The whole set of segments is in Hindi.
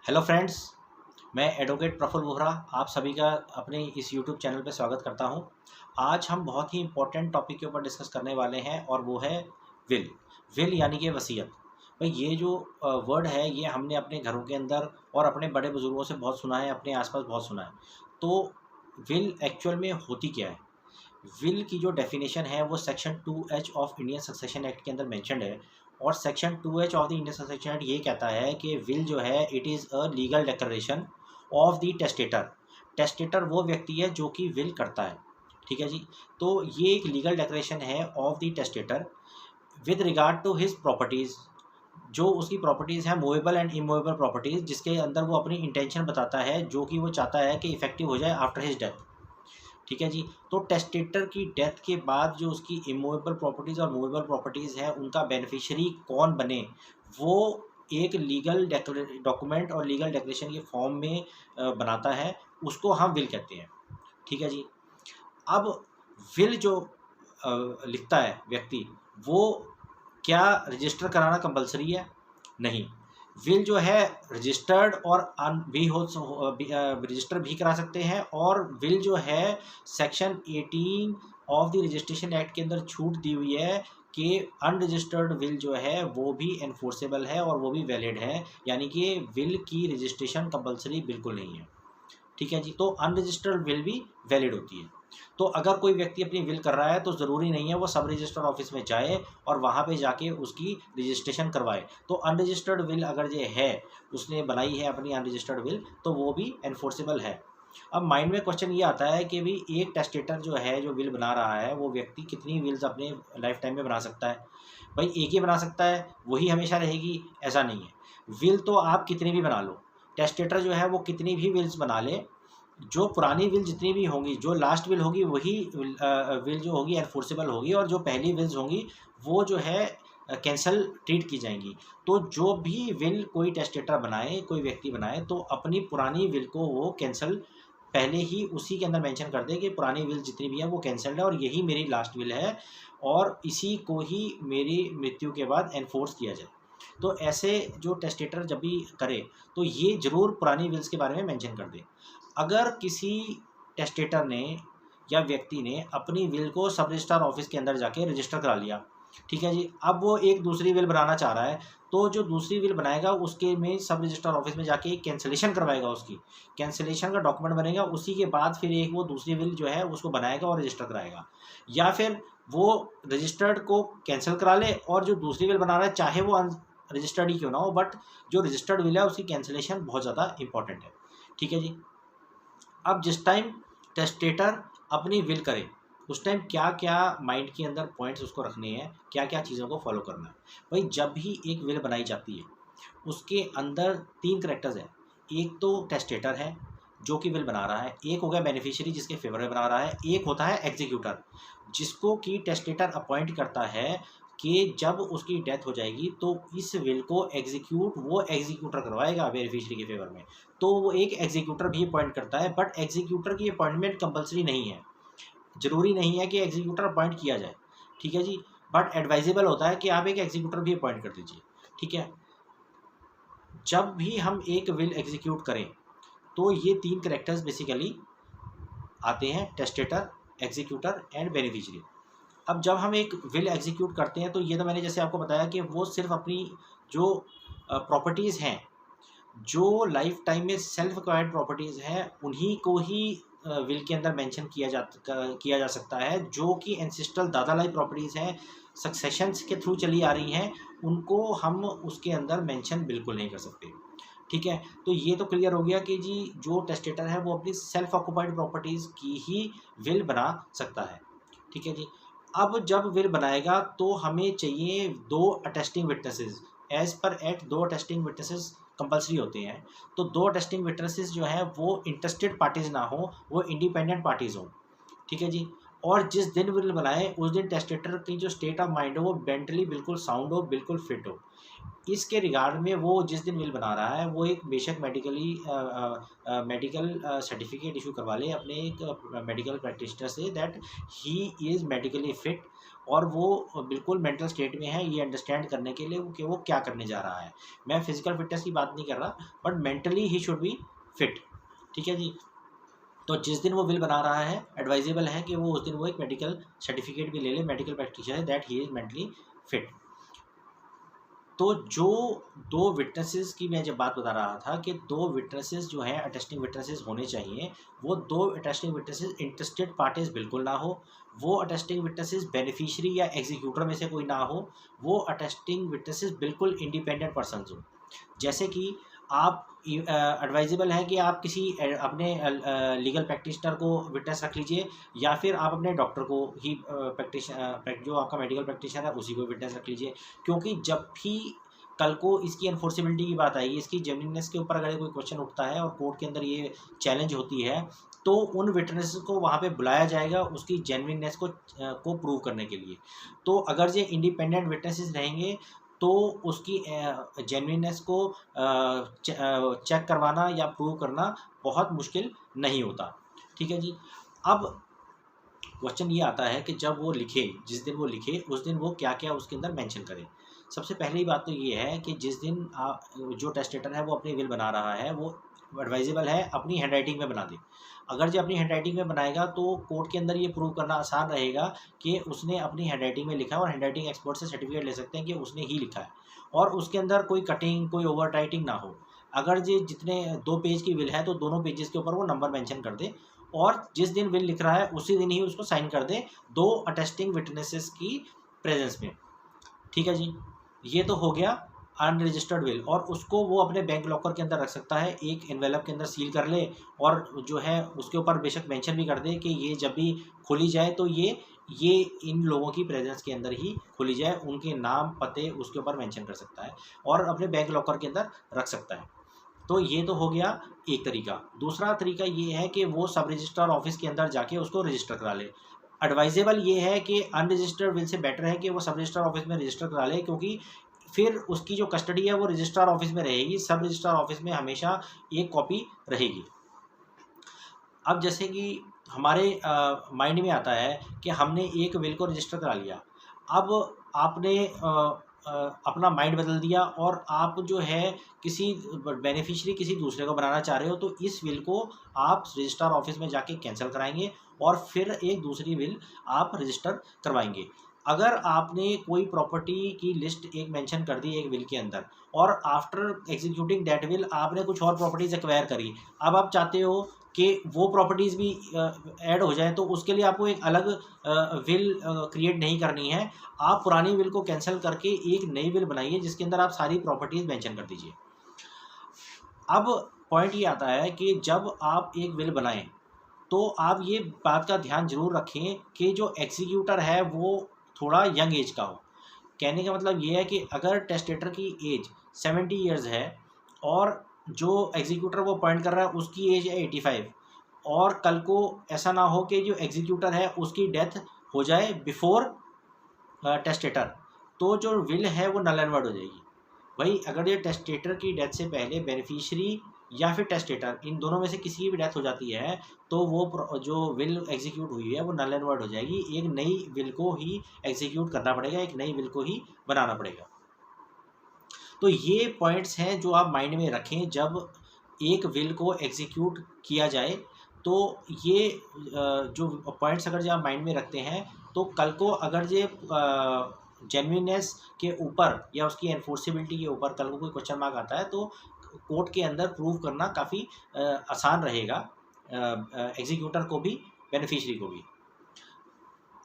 हेलो फ्रेंड्स, मैं एडवोकेट प्रफुल्ल वोहरा आप सभी का अपने इस यूट्यूब चैनल पर स्वागत करता हूं। आज हम बहुत ही इम्पोर्टेंट टॉपिक के ऊपर डिस्कस करने वाले हैं और वो है विल। विल यानी कि वसीयत। भाई ये जो वर्ड है ये हमने अपने घरों के अंदर और अपने बड़े बुजुर्गों से बहुत सुना है, अपने आसपास बहुत सुना है। तो विल एक्चुअल में होती क्या है? विल की जो डेफिनेशन है वो section 2H of Indian succession act के अंदर मेंशन्ड है। और section 2H of the Indian succession act ये कहता है कि विल जो है it is a legal declaration of the testator. Testator वो व्यक्ति है जो कि विल करता है। ठीक है जी। तो ये एक लीगल डिक्लेरेशन है of the testator with regard to his properties. जो उसकी प्रॉपर्टीज़ हैं मूवेबल एंड इमूवेबल प्रॉपर्टीज़, जिसके अंदर वो अपनी इंटेंशन बताता है जो कि वो चाहता है कि इफेक्टिव हो जाए आफ्टर हिज डेथ। ठीक है जी। तो टेस्टेटर की डेथ के बाद जो उसकी इमूवेबल प्रॉपर्टीज़ और मूवेबल प्रॉपर्टीज़ है उनका बेनिफिशियरी कौन बने, वो एक लीगल डॉक्यूमेंट और लीगल डिक्लेरेशन के फॉर्म में बनाता है। उसको हम विल कहते हैं। ठीक है जी। अब विल जो लिखता है व्यक्ति, वो क्या रजिस्टर कराना कंपलसरी है? नहीं। विल जो है रजिस्टर्ड और भी हो रजिस्टर भी करा सकते हैं। और विल जो है section 18 of the registration act के अंदर छूट दी हुई है कि अनरजिस्टर्ड विल जो है वो भी एनफोर्सेबल है और वो भी वैलिड है। यानी कि विल की रजिस्ट्रेशन कंपलसरी बिल्कुल नहीं है। ठीक है जी। तो अनरजिस्टर्ड विल भी वैलिड होती है। तो अगर कोई व्यक्ति अपनी विल कर रहा है तो ज़रूरी नहीं है वो सब रजिस्टर्ड ऑफिस में जाए और वहाँ पे जाके उसकी रजिस्ट्रेशन करवाए। तो अनरजिस्टर्ड विल अगर ये है, उसने बनाई है अपनी अनरजिस्टर्ड विल, तो वो भी एनफोर्सेबल है। अब माइंड में क्वेश्चन ये आता है कि भाई एक टेस्टेटर जो है, जो विल बना रहा है, वो व्यक्ति कितनी विल्स अपने लाइफ टाइम में बना सकता है? भाई एक ही बना सकता है, वही हमेशा रहेगी, ऐसा नहीं है। विल तो आप कितनी भी बना लो, टेस्टेटर जो है वो कितनी भी विल्स बना ले, जो पुरानी विल जितनी भी होंगी, जो लास्ट विल होगी वही विल जो होगी एनफोर्सेबल होगी, और जो पहली विल्स होंगी वो जो है कैंसल ट्रीट की जाएंगी। तो जो भी विल कोई टेस्टेटर बनाए, कोई व्यक्ति बनाए, तो अपनी पुरानी विल को वो कैंसल पहले ही उसी के अंदर मेंशन कर दे कि पुरानी विल जितनी भी है वो कैंसल्ड है और यही मेरी लास्ट विल है और इसी को ही मेरी मृत्यु के बाद एनफोर्स किया जाए। तो ऐसे जो टेस्टेटर जब भी करे तो ये ज़रूर पुरानी विल्स के बारे में मेंशन कर दे। अगर किसी टेस्टेटर ने या व्यक्ति ने अपनी विल को सब रजिस्ट्रार ऑफिस के अंदर जाके रजिस्टर करा लिया, ठीक है जी, अब वो एक दूसरी विल बनाना चाह रहा है, तो जो दूसरी विल बनाएगा उसके में सब रजिस्ट्रार ऑफिस में जाके एक कैंसिलेशन करवाएगा, उसकी कैंसिलेशन का डॉक्यूमेंट बनेगा, उसी के बाद फिर एक वो दूसरी विल जो है उसको बनाएगा और रजिस्टर कराएगा। या फिर वो रजिस्टर्ड को कैंसिल करा ले और जो दूसरी विल बना रहा है, चाहे वो रजिस्टर्ड ही क्यों ना हो, बट जो रजिस्टर्ड विल है उसकी कैंसिलेशन बहुत ज़्यादा इंपॉर्टेंट है। ठीक है जी। अब जिस टाइम टेस्टेटर अपनी विल करे, उस टाइम क्या क्या माइंड के अंदर पॉइंट्स उसको रखने हैं, क्या क्या चीज़ों को फॉलो करना है। भाई जब भी एक विल बनाई जाती है उसके अंदर तीन करेक्टर्स हैं। एक तो टेस्टेटर है जो कि विल बना रहा है, एक हो गया बेनिफिशियरी जिसके फेवर में बना रहा है, एक होता है एग्जीक्यूटर जिसको कि टेस्टेटर अपॉइंट करता है कि जब उसकी डेथ हो जाएगी तो इस विल को एग्जीक्यूट वो एग्जीक्यूटर करवाएगा बेनिफिशियरी के फेवर में। तो वो एक एग्जीक्यूटर भी अपॉइंट करता है, बट एग्जीक्यूटर की अपॉइंटमेंट कंपलसरी नहीं है। ज़रूरी नहीं है कि एग्जीक्यूटर अपॉइंट किया जाए। ठीक है जी। बट एडवाइजेबल होता है कि आप एक एग्जीक्यूटर भी अपॉइंट कर दीजिए। ठीक है। जब भी हम एक विल एग्जीक्यूट करें तो ये तीन करेक्टर्स बेसिकली आते हैं, टेस्टेटर, एग्जीक्यूटर एंड बेनिफिशियरी। अब जब हम एक विल एग्जीक्यूट करते हैं तो ये तो मैंने जैसे आपको बताया कि वो सिर्फ अपनी जो प्रॉपर्टीज़ हैं, जो लाइफ टाइम में सेल्फ एक्वायर्ड प्रॉपर्टीज़ हैं, उन्हीं को ही विल के अंदर मेंशन किया जा सकता है। जो कि एंसेस्ट्रल दादा लाइफ प्रॉपर्टीज़ हैं, सक्सेशंस के थ्रू चली आ रही हैं, उनको हम उसके अंदर मेंशन बिल्कुल नहीं कर सकते। ठीक है। तो ये तो क्लियर हो गया कि जी जो टेस्टेटर है वो अपनी सेल्फ ऑक्यूपाइड प्रॉपर्टीज़ की ही विल बना सकता है। ठीक है जी। अब जब विल बनाएगा तो हमें चाहिए दो attesting witnesses. As per act दो अटेस्टिंग विटनेसेस कंपलसरी होते हैं। तो दो अटेस्टिंग विटनेसेस जो हैं वो इंटरेस्टेड पार्टीज़ ना हो, वो इंडिपेंडेंट पार्टीज़ हों। ठीक है जी। और जिस दिन विल बनाए उस दिन टेस्टेटर की जो स्टेट ऑफ माइंड हो वो मेंटली बिल्कुल साउंड हो, बिल्कुल फिट हो। इसके रिगार्ड में वो जिस दिन विल बना रहा है वो एक बेशक मेडिकल सर्टिफिकेट इशू करवा ले अपने एक medical practitioner say that he is medically fit और वो बिल्कुल मेंटल स्टेट में है ये अंडरस्टैंड करने के लिए कि वो क्या करने जा रहा है। मैं फिजिकल फिटनेस की बात नहीं कर रहा, but mentally he should be fit. ठीक है जी। तो जिस दिन वो विल बना रहा है, एडवाइजेबल है कि वो उस दिन वो एक मेडिकल सर्टिफिकेट भी ले ले, medical practitioner that he is mentally fit. तो जो दो विटनेसेस की मैं जब बात बता रहा था कि दो विटनेसेस जो हैं अटेस्टिंग विटनेसेस होने चाहिए, वो दो अटेस्टिंग विटनेसेस इंटरेस्टेड पार्टीज बिल्कुल ना हो, वो अटेस्टिंग विटनेसेस बेनिफिशियरी या एग्जीक्यूटर में से कोई ना हो, वो अटेस्टिंग विटनेसेस बिल्कुल इंडिपेंडेंट पर्सन हो। जैसे कि आप एडवाइजेबल है कि आप किसी अपने लीगल प्रैक्टिशनर को विटनेस रख लीजिए, या फिर आप अपने डॉक्टर को ही जो आपका मेडिकल प्रैक्टिशनर है उसी को विटनेस रख लीजिए। क्योंकि जब भी कल को इसकी एनफोर्सेबिलिटी की बात आएगी, इसकी जेन्युइननेस के ऊपर अगर कोई क्वेश्चन उठता है और कोर्ट के अंदर ये चैलेंज होती है, तो उन विटनेस को वहाँ पे बुलाया जाएगा उसकी जेन्युइननेस को प्रूव करने के लिए। तो अगर ये इंडिपेंडेंट विटनेसेस रहेंगे तो उसकी जेन्युइननेस को चेक करवाना या प्रूव करना बहुत मुश्किल नहीं होता। ठीक है जी। अब क्वेश्चन ये आता है कि जब वो लिखे, जिस दिन वो लिखे उस दिन वो क्या क्या उसके अंदर मेंशन करें। सबसे पहली बात तो ये है कि जिस दिन जो टेस्टेटर है वो अपनी विल बना रहा है, वो एडवाइजेबल है अपनी हैंड राइटिंग में बना दे। अगर जो अपनी हैंड राइटिंग में बनाएगा तो कोर्ट के अंदर ये प्रूव करना आसान रहेगा कि उसने अपनी हैंड राइटिंग में लिखा है, और हैंड राइटिंग एक्सपर्ट से सर्टिफिकेट ले सकते हैं कि उसने ही लिखा है, और उसके अंदर कोई कटिंग कोई ओवर राइटिंग ना हो। अगर ये जितने 2 पेज की विल है तो दोनों पेजेस के ऊपर वो नंबर मेंशन कर दे, और जिस दिन विल लिख रहा है उसी दिन ही उसको साइन कर दे, दो अटेस्टिंग विटनेसेस की प्रेजेंस में। ठीक है जी। ये तो हो गया अनरजिस्टर्ड विल, और उसको वो अपने बैंक लॉकर के अंदर रख सकता है, एक एनवेलप के अंदर सील कर ले, और जो है उसके ऊपर बेशक मेंशन भी कर दे कि ये जब भी खोली जाए तो ये इन लोगों की प्रेजेंस के अंदर ही खोली जाए, उनके नाम पते उसके ऊपर मेंशन कर सकता है और अपने बैंक लॉकर के अंदर रख सकता है। तो ये तो हो गया एक तरीका। दूसरा तरीका ये है कि वो सब रजिस्ट्रार ऑफिस के अंदर जाके उसको रजिस्टर करा ले। एडवाइजेबल ये है कि अनरजिस्टर्ड विल से बेटर है कि वो सब रजिस्ट्रार ऑफिस में रजिस्टर करा ले, क्योंकि फिर उसकी जो कस्टडी है वो रजिस्ट्रार ऑफिस में रहेगी, सब रजिस्ट्रार ऑफिस में हमेशा एक कॉपी रहेगी। अब जैसे कि हमारे माइंड में आता है कि हमने एक विल को रजिस्टर करा लिया, अब आपने अपना माइंड बदल दिया और आप जो है किसी बेनिफिशियरी किसी दूसरे को बनाना चाह रहे हो, तो इस विल को आप रजिस्ट्रार ऑफिस में जाके कैंसिल कराएंगे और फिर एक दूसरी विल आप रजिस्टर करवाएंगे। अगर आपने कोई प्रॉपर्टी की लिस्ट एक मेंशन कर दी एक विल के अंदर, और आफ्टर एग्जीक्यूटिंग दैट विल आपने कुछ और प्रॉपर्टीज एक्वायर करी, अब आप चाहते हो कि वो प्रॉपर्टीज़ भी ऐड हो जाए, तो उसके लिए आपको एक अलग विल क्रिएट नहीं करनी है। आप पुरानी विल को कैंसिल करके एक नई विल बनाइए जिसके अंदर आप सारी प्रॉपर्टीज़ मेंशन कर दीजिए। अब पॉइंट ये आता है कि जब आप एक विल बनाएं तो आप ये बात का ध्यान जरूर रखें कि जो एग्जीक्यूटर है वो थोड़ा यंग एज का हो। कहने का मतलब ये है कि अगर टेस्टेटर की एज 70 ईयर्स है और जो एग्जीक्यूटर वो अपॉइंट कर रहा है उसकी एज है 85, और कल को ऐसा ना हो कि जो एग्जीक्यूटर है उसकी डेथ हो जाए बिफोर टेस्टेटर, तो जो विल है वो नल एंड वॉइड हो जाएगी। भाई अगर ये टेस्टेटर की डेथ से पहले बेनिफिशियरी या फिर टेस्टेटर इन दोनों में से किसी की भी डेथ हो जाती है तो वो जो विल एग्जीक्यूट हुई है वो नल एंड वॉइड हो जाएगी, एक नई विल को ही एग्जीक्यूट करना पड़ेगा, एक नई विल को ही बनाना पड़ेगा। तो ये पॉइंट्स हैं जो आप माइंड में रखें जब एक विल को एग्जीक्यूट किया जाए। तो ये जो पॉइंट्स अगर जो आप माइंड में रखते हैं तो कल को अगर ये जेन्युइननेस के ऊपर या उसकी एनफोर्सेबिलिटी के ऊपर कल को कोई क्वेश्चन मार्क आता है तो कोर्ट के अंदर प्रूव करना काफ़ी आसान रहेगा एग्जीक्यूटर को भी बेनिफिशियरी को भी।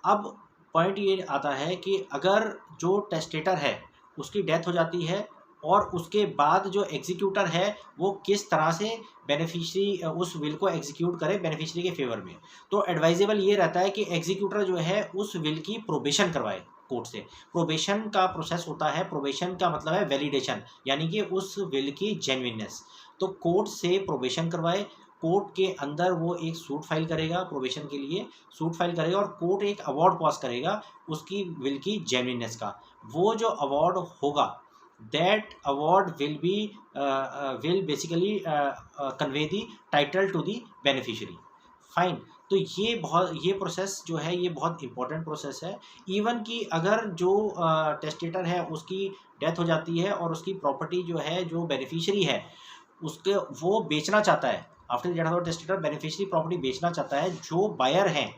अब पॉइंट ये आता है कि अगर जो टेस्टेटर है उसकी डेथ हो जाती है और उसके बाद जो एग्जीक्यूटर है वो किस तरह से बेनिफिशियरी उस विल को एग्जीक्यूट करे बेनिफिशियरी के फेवर में, तो एडवाइजेबल ये रहता है कि एग्जीक्यूटर जो है उस विल की प्रोबेशन करवाए कोर्ट से। प्रोबेशन का प्रोसेस होता है, प्रोबेशन का मतलब है वैलिडेशन, यानी कि उस विल की जेन्युइननेस। तो कोर्ट से प्रोबेशन करवाए, कोर्ट के अंदर वो एक सूट फाइल करेगा प्रोबेशन के लिए, सूट फाइल करेगा और कोर्ट एक अवार्ड पास करेगा उसकी विल की जेन्युइननेस का। वो जो अवार्ड होगा that award will basically convey the title to the beneficiary। Fine. तो ये प्रोसेस जो है ये बहुत इंपॉर्टेंट प्रोसेस है। इवन कि अगर जो टेस्टेटर है उसकी डेथ हो जाती है और उसकी प्रॉपर्टी जो है, जो बेनिफिशियरी है उसके, वो बेचना चाहता है, after the death of testator beneficiary property बेचना चाहता है, जो बायर हैं,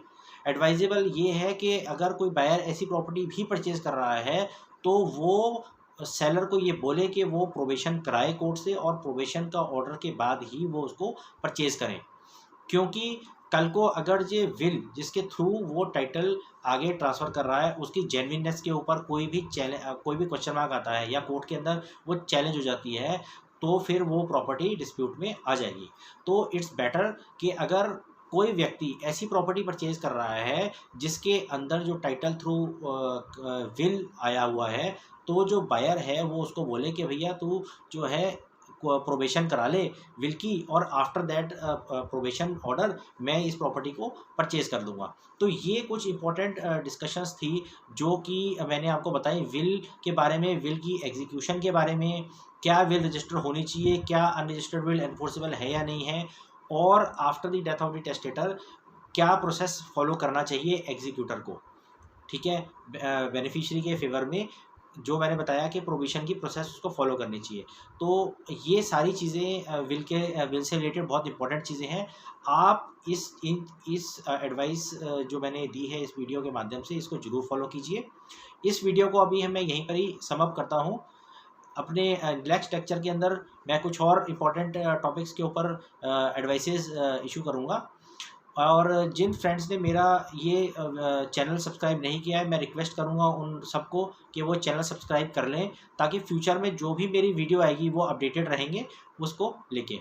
एडवाइजेबल ये है कि अगर कोई बायर ऐसी प्रॉपर्टी भी परचेज कर रहा है तो वो सेलर को ये बोले कि वो प्रोबेशन कराए कोर्ट से, और प्रोबेशन का ऑर्डर के बाद ही वो उसको परचेज करें। क्योंकि कल को अगर ये विल जिसके थ्रू वो टाइटल आगे ट्रांसफ़र कर रहा है उसकी जेन्युइननेस के ऊपर कोई भी क्वेश्चन मार्क आता है या कोर्ट के अंदर वो चैलेंज हो जाती है, तो फिर वो प्रॉपर्टी डिस्प्यूट में आ जाएगी। तो इट्स बेटर कि अगर कोई व्यक्ति ऐसी प्रॉपर्टी परचेज कर रहा है जिसके अंदर जो टाइटल थ्रू विल आया हुआ है, तो जो बायर है वो उसको बोले कि भैया तू जो है प्रोबेशन करा ले विल की, और आफ्टर दैट प्रोबेशन ऑर्डर मैं इस प्रॉपर्टी को परचेज कर दूंगा। तो ये कुछ इंपॉर्टेंट डिस्कशंस थी जो कि मैंने आपको बताई विल के बारे में, विल की एग्जीक्यूशन के बारे में, क्या विल रजिस्टर होनी चाहिए, क्या अनरजिस्टर्ड विल एनफोर्सेबल है या नहीं है, और after the death of the testator क्या प्रोसेस फॉलो करना चाहिए एग्जीक्यूटर को। ठीक है, बेनिफिशियरी के फेवर में जो मैंने बताया कि प्रोविशन की प्रोसेस उसको फॉलो करनी चाहिए। तो ये सारी चीज़ें विल से रिलेटेड बहुत इंपॉर्टेंट चीज़ें हैं। आप इस एडवाइस जो मैंने दी है इस वीडियो के माध्यम से, इसको ज़रूर फॉलो कीजिए। इस वीडियो को अभी मैं यहीं पर ही सम अप करता हूँ। अपने नेक्स्ट लेक्चर के अंदर मैं कुछ और इम्पॉर्टेंट टॉपिक्स के ऊपर एडवाइसेस इशू करूँगा। और जिन फ्रेंड्स ने मेरा ये चैनल सब्सक्राइब नहीं किया है, मैं रिक्वेस्ट करूँगा उन सबको कि वो चैनल सब्सक्राइब कर लें, ताकि फ्यूचर में जो भी मेरी वीडियो आएगी वो अपडेटेड रहेंगे उसको लेके।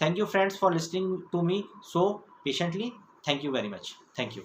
Thank you friends for listening to me so patiently. Thank you very much. Thank you.